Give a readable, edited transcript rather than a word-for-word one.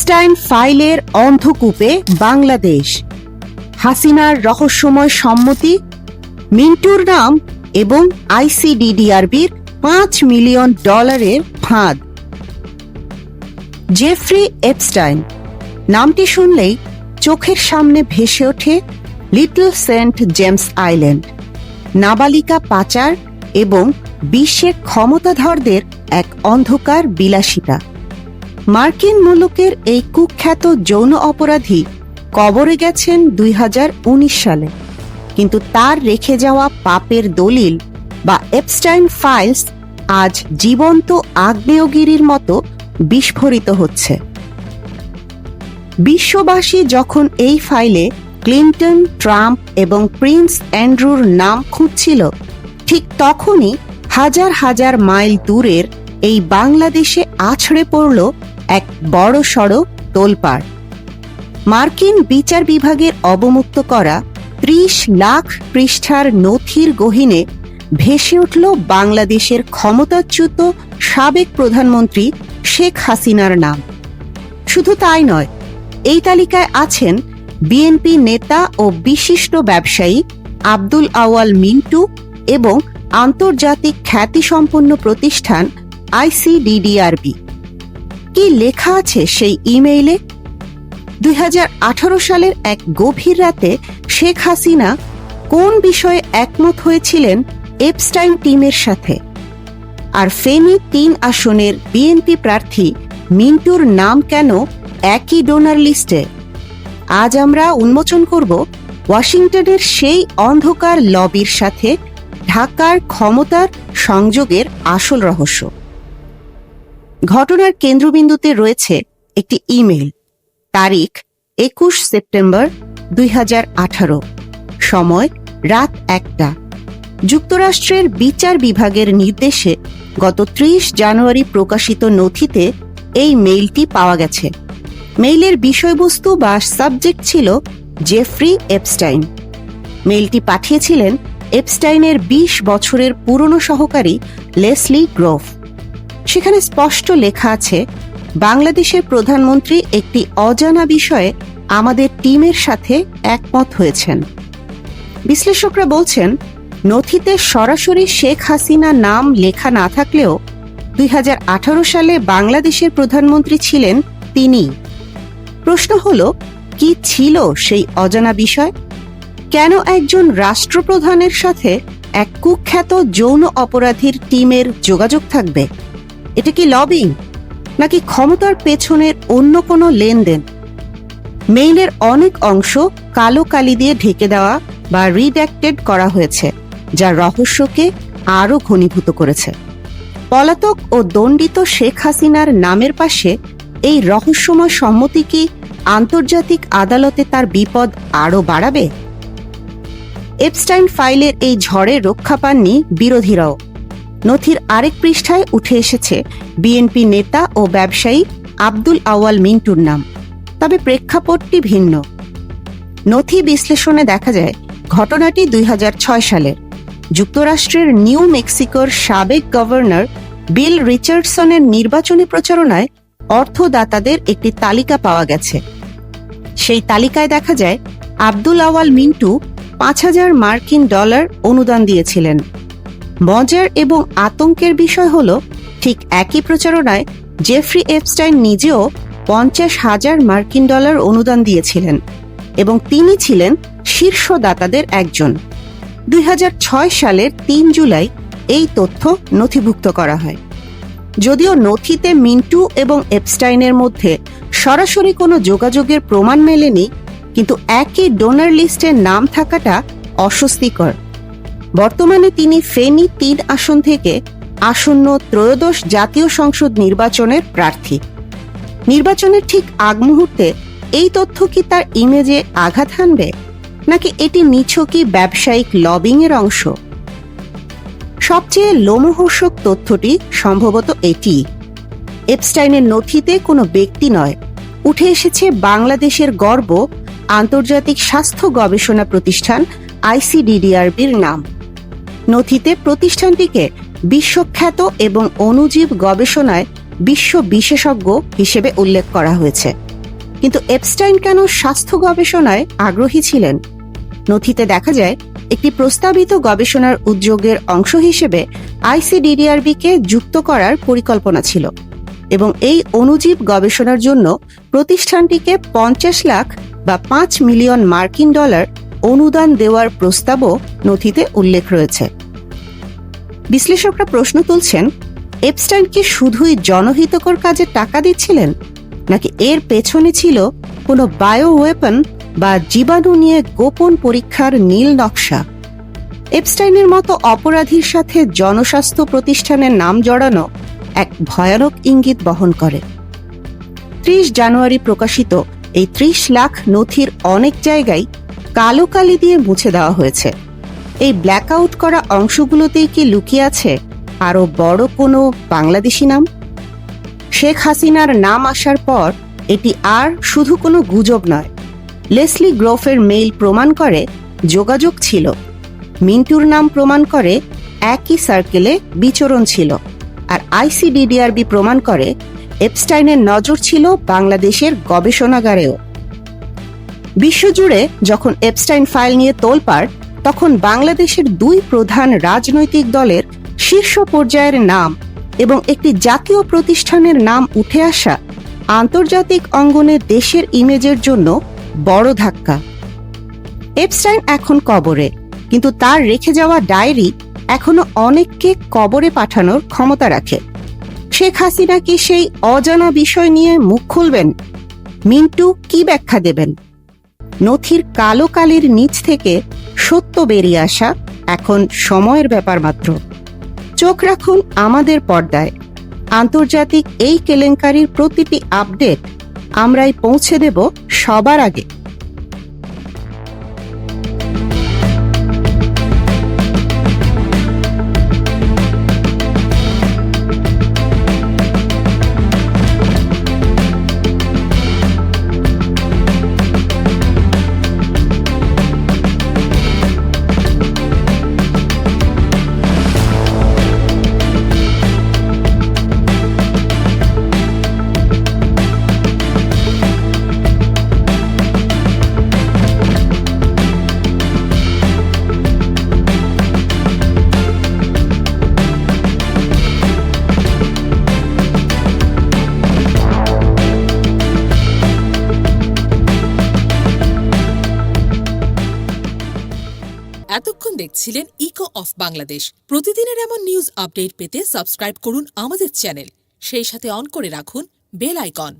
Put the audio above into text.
Epstein ফাইলের অন্ধকূপে বাংলাদেশ, হাসিনার রহস্যময় সম্মতি, মিন্টুর নাম এবং আইসিডিডিআরবির $5 মিলিয়ন ফাঁদ। জেফ্রি এপস্টাইন নামটি শুনলেই চোখের সামনে ভেসে ওঠে লিটল সেন্ট জেমস আইল্যান্ড, নাবালিকা পাচার এবং বিশ্বের ক্ষমতাধরদের এক অন্ধকার বিলাসিতা। মার্কিন মুলুকের এই কুখ্যাত যৌন অপরাধী কবরে গেছেন 2019 সালে, কিন্তু তার রেখে যাওয়া পাপের দলিল বা এপস্টাইন ফাইলস আজ জীবন্ত আগ্নেয়গিরির মতো বিস্ফোরিত হচ্ছে। বিশ্ববাসী যখন এই ফাইলে ক্লিন্টন, ট্রাম্প এবং প্রিন্স অ্যান্ড্রুর নাম খুঁজছিল, ঠিক তখনই হাজার হাজার মাইল দূরের এই বাংলাদেশে আছড়ে পড়ল এক বড়সড় তোলপাড়। মার্কিন বিচার বিভাগের অবমুক্ত করা 30 লাখ পৃষ্ঠার নথির গহীনে ভেসে উঠল বাংলাদেশের ক্ষমতাচ্যুত সাবেক প্রধানমন্ত্রী শেখ হাসিনার নাম। শুধু তাই নয়, এই তালিকায় আছেন বিএনপি নেতা ও বিশিষ্ট ব্যবসায়ী আব্দুল আওয়াল মিন্টু এবং আন্তর্জাতিক খ্যাতিসম্পন্ন প্রতিষ্ঠান আইসিডিডিআরবি। কি লেখা আছে সেই ইমেইলে? 2018 সালের এক গভীর রাতে শেখ হাসিনা কোন বিষয়ে একমত হয়েছিলেন এপস্টাইন টিমের সাথে? আর ফেনী 3 আসনের বিএনপি প্রার্থী মিন্টুর নাম কেন একই ডোনার লিস্টে? আজ আমরা উন্মোচন করব ওয়াশিংটনের সেই অন্ধকার লবির সাথে ঢাকার ক্ষমতার সংযোগের আসল রহস্য। ঘটনার কেন্দ্রবিন্দুতে রয়েছে একটি ইমেইল, তারিখ 21 সেপ্টেম্বর 2018, সময় রাত 1টা। যুক্তরাষ্ট্রের বিচার বিভাগের নির্দেশে গত 30 জানুয়ারি প্রকাশিত নথিতে এই মেইলটি পাওয়া গেছে। মেইলের বিষয়বস্তু বা সাবজেক্ট ছিল জেফ্রি এপস্টাইন। মেইলটি পাঠিয়েছিলেন এপস্টাইনের 20 বছরের পুরনো সহকারী লেসলি গ্রোভ। সেখানে স্পষ্ট লেখা আছে, বাংলাদেশের প্রধানমন্ত্রী একটি অজানা বিষয়ে আমাদের টিমের সাথে একমত হয়েছেন। বিশ্লেষকরা বলছেন, নথিতে সরাসরি শেখ হাসিনা নাম লেখা না থাকলেও 2018 সালে বাংলাদেশের প্রধানমন্ত্রী ছিলেন তিনি। প্রশ্ন হল, কি ছিল সেই অজানা বিষয়? কেন একজন রাষ্ট্রপ্রধানের সাথে এক কুখ্যাত যৌন অপরাধীর টিমের যোগাযোগ থাকবে? এটা কি লবিং, নাকি ক্ষমতার পেছনের অন্য কোনো লেনদেন? মেইলের অনেক অংশ কালো কালি দিয়ে ঢেকে দেওয়া বা রিড্যাক্টেড করা হয়েছে, যা রহস্যকে আরও ঘনীভূত করেছে। পলাতক ও দণ্ডিত শেখ হাসিনার নামের পাশে এই রহস্যময় সম্মতি কি আন্তর্জাতিক আদালতে তার বিপদ আরও বাড়াবে? এপস্টাইন ফাইলের এই ঝড়ে রক্ষা পাননি বিরোধীরাও। নথির আরেক পৃষ্ঠায় উঠে এসেছে বিএনপি নেতা ও ব্যবসায়ী আব্দুল আওয়াল মিন্টুর নাম, তবে প্রেক্ষাপটটি ভিন্ন। নথি বিশ্লেষণে দেখা যায়, ঘটনাটি 2006 সালের। যুক্তরাষ্ট্রের নিউ মেক্সিকোর সাবেক গভর্নর বিল রিচার্ডসনের নির্বাচনী প্রচারণায় অর্থদাতাদের একটি তালিকা পাওয়া গেছে। সেই তালিকায় দেখা যায়, আব্দুল আওয়াল মিন্টু $5,000 মার্কিন অনুদান দিয়েছিলেন। মজার এবং আতঙ্কের বিষয় হল, ঠিক একই প্রচারণায় জেফ্রি এপস্টাইন নিজেও $50,000 মার্কিন অনুদান দিয়েছিলেন এবং তিনি ছিলেন শীর্ষদাতাদের একজন। 2006 সালের 3 জুলাই এই তথ্য নথিভুক্ত করা হয়। যদিও নথিতে মিন্টু এবং এপস্টাইনের মধ্যে সরাসরি কোনো যোগাযোগের প্রমাণ মেলেনি, কিন্তু একই ডোনার লিস্টের নাম থাকাটা অস্বস্তিকর। বর্তমানে তিনি ফেনী 3 আসন থেকে আসন্ন ত্রয়োদশ জাতীয় সংসদ নির্বাচনের প্রার্থী। নির্বাচনের ঠিক আগ মুহূর্তে এই তথ্য কি তার ইমেজে আঘাত হানবে, নাকি এটি নিছকই ব্যবসায়িক লবিংয়ের অংশ? সবচেয়ে লোমহর্ষক তথ্যটি সম্ভবত এটি, এপস্টাইনের নথিতে কোনো ব্যক্তি নয়, উঠে এসেছে বাংলাদেশের গর্ব আন্তর্জাতিক স্বাস্থ্য গবেষণা প্রতিষ্ঠান আইসিডিডিআরবির নাম। নথিতে প্রতিষ্ঠানটিকে বিশ্বখ্যাত এবং অণুজীব গবেষণায় বিশ্ব বিশেষজ্ঞ হিসেবে উল্লেখ করা হয়েছে। কিন্তু এপস্টাইন কেন স্বাস্থ্য গবেষণায় আগ্রহী ছিলেন? নথিতে দেখা যায় একটি প্রস্তাবিত গবেষণার উদ্যোগের অংশ হিসেবে আইসিডিডিআরবি-কে যুক্ত করার পরিকল্পনা ছিল এবং এই অণুজীব গবেষণার জন্য প্রতিষ্ঠানটিকে 50 লাখ বা 5 মিলিয়ন মার্কিন ডলার অনুদান দেওয়ার প্রস্তাবও নথিতে উল্লেখ রয়েছে। বিশ্লেষকরা প্রশ্ন তুলছেন, এপস্টাইন কি শুধুই জনহিতকর কাজে টাকা দিচ্ছিলেন, নাকি এর পেছনে ছিল কোনো বায়ো ওয়েপন বা জীবাণু নিয়ে গোপন পরীক্ষার নীল নকশা? এপস্টাইনের মতো অপরাধীর সাথে জনস্বাস্থ্য প্রতিষ্ঠানের নাম জড়ানো এক ভয়ানক ইঙ্গিত বহন করে। 30 জানুয়ারি প্রকাশিত এই 30 লাখ নথির অনেক জায়গায় কালো কালি দিয়ে মুছে দেওয়া হয়েছে। এই ব্ল্যাকআউট করা অংশগুলোতেই কি লুকিয়ে আছে আরো বড় কোনো বাংলাদেশি নাম? শেখ হাসিনার নাম আসার পর এটি আর শুধু কোনো গুজব নয়। লেসলি গ্রোফের মেইল প্রমাণ করে যোগাযোগ ছিল, মিন্টুর নাম প্রমাণ করে একই সার্কেলে বিচরণ ছিল, আর আইসিডিডিআরবি প্রমাণ করে এপস্টাইনের নজর ছিল বাংলাদেশের গবেষণাগারেও। বিশ্বজুড়ে যখন এপস্টাইন ফাইল নিয়ে তোলপাড়, তখন বাংলাদেশের 2 প্রধান রাজনৈতিক দলের শীর্ষ পর্যায়ের নাম এবং একটি জাতীয় প্রতিষ্ঠানের নাম উঠে আসা আন্তর্জাতিক অঙ্গনে দেশের ইমেজের জন্য বড় ধাক্কা। এপস্টাইন এখন কবরে, কিন্তু তার রেখে যাওয়া ডায়েরি এখনো অনেককে কবরে পাঠানোর ক্ষমতা রাখে। শেখ হাসিনা কি সেই অজানা বিষয় নিয়ে মুখ খুলবেন? মিন্টু কি ব্যাখ্যা দেবেন? নথির কালো কালির নিচ থেকে সত্য বেরিয়ে আসা এখন সময়ের ব্যাপার মাত্র। চোখ রাখুন আমাদের পর্দায়। আন্তর্জাতিক এই কেলেঙ্কারির প্রতিটি আপডেট আমরাই পৌঁছে দেব সবার আগে। এতক্ষণ দেখছিলেন ইকো অফ বাংলাদেশ। প্রতিদিনের এমন নিউজ আপডেট পেতে সাবস্ক্রাইব করুন আমাদের চ্যানেল, সেই সাথে অন করে রাখুন বেল আইকন।